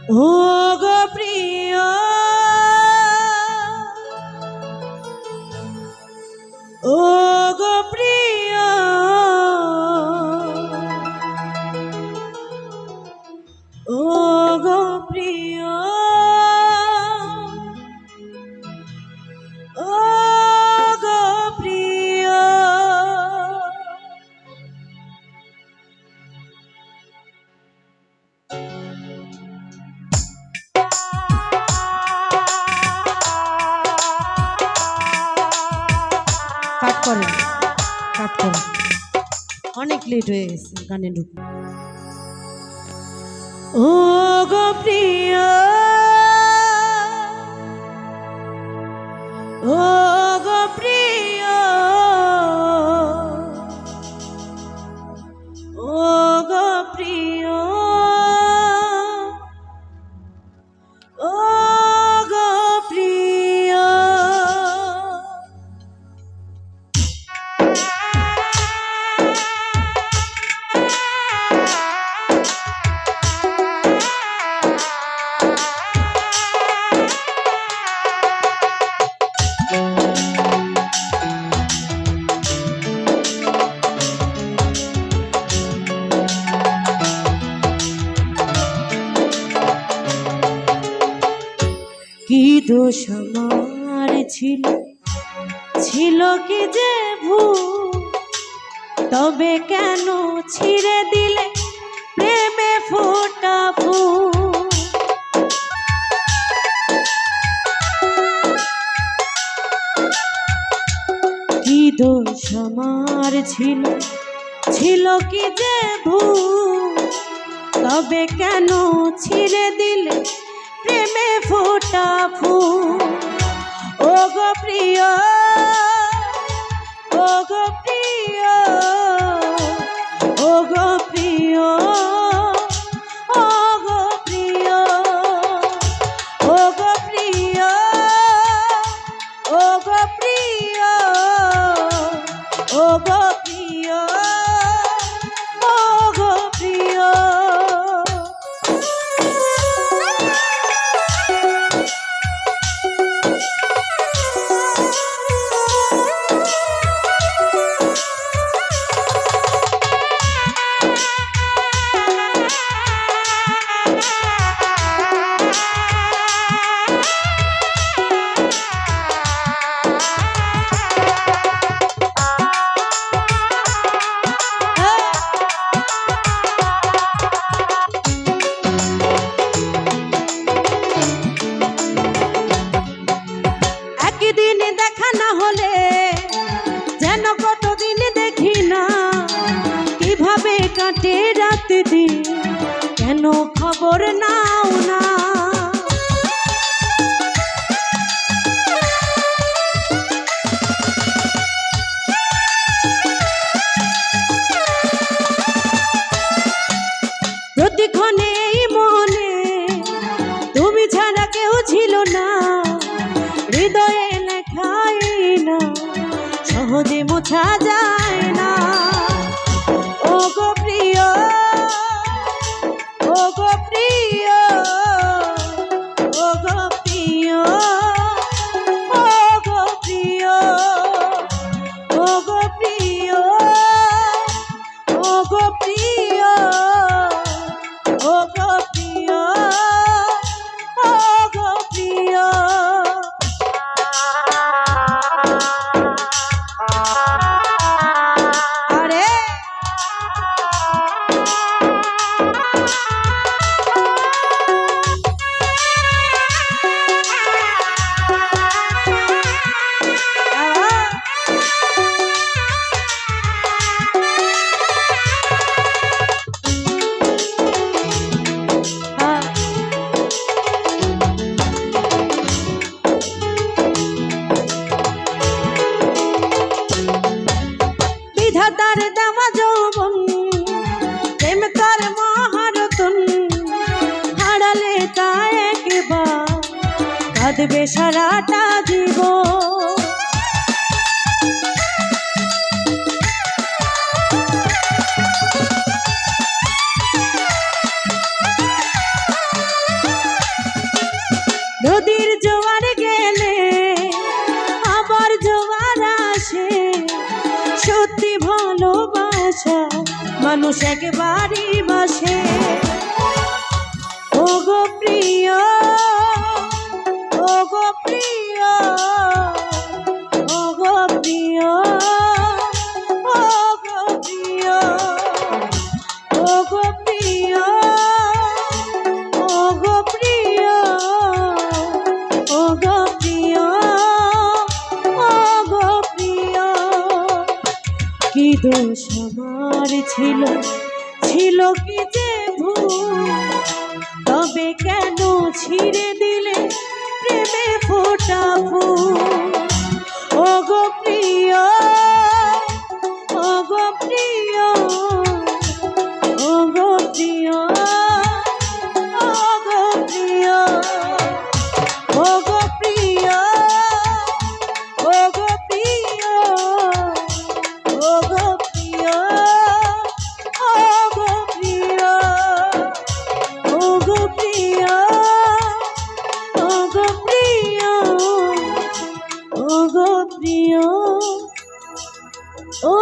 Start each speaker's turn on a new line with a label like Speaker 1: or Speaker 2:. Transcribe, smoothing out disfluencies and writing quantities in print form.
Speaker 1: ও গো প্রিয়, ও গো প্রিয়, ও গো প্রিয়, ও গো প্রিয়। কাট করেন, কাট করেন, অনেক লেট হয়ে গেছে গানে ঢুকে। ও গো প্রিয়, ও গো প্রিয়, ও গো প্রিয়, ও গো প্রিয়। কি দোষ আমার ছিল, ছিল কি যে ভুল, তবে কেন ছিঁড়ে দিলে প্রেমে ফোটা ফুল। কি দোষ আমার ছিল, ছিল কি যে ভুল, তবে কেন ছিঁড়ে দিলে প্রেমে ফোটা ফুল। ও গো প্রিয়, ও গো প্রিয়, ও গো প্রিয়, ও গো প্রিয়, ও গো প্রিয়, ও গো প্রিয়, ও গো প্রিয়, ও গো প্রিয়। দেখা না হলে যেন কতদিন দেখি না, কিভাবে কাটে রাত দিন, কেন খবর নাও না। প্রতিক্ষণে এই মনে তুমি ছাড়া কেউ ছিল না, হৃদয়ে লেখাই না, সহজে মোছা যায় না। ও গো প্রিয়, ও গো প্রিয়, ও গো প্রিয়, ও গো প্রিয়, ও গো প্রিয়, ও গো প্রিয়, ও গো প্রিয়, ও গো প্রিয়। বিধাতার দেওয়া যৌবন, প্রেম তার মহারতন, হারালে তা একবার কাঁদবে সারাটা জীবন। মানুষ একবারই বাসে। ও গো প্রিয়, ও গো প্রিয়, ও গো প্রিয়, ও গো প্রিয়, ও গো প্রিয়, ও গো প্রিয়, ও গো প্রিয়, ও গো প্রিয়। কি দোষ আমার ছিল, ছিল কি যে ভুল, তবে কেন ছিঁড়ে দিলে প্রেমে ফোটা ফুল। ও গো প্রিয়, ও গো প্রিয়, ও গো প্রিয়, ও গো প্রিয়, ও গো প্রিয়, ও গো প্রিয়, ও গো প্রিয়, ও গো প্রিয়, ও গো প্রিয়, ও গো প্রিয়, ও গো প্রিয়, ও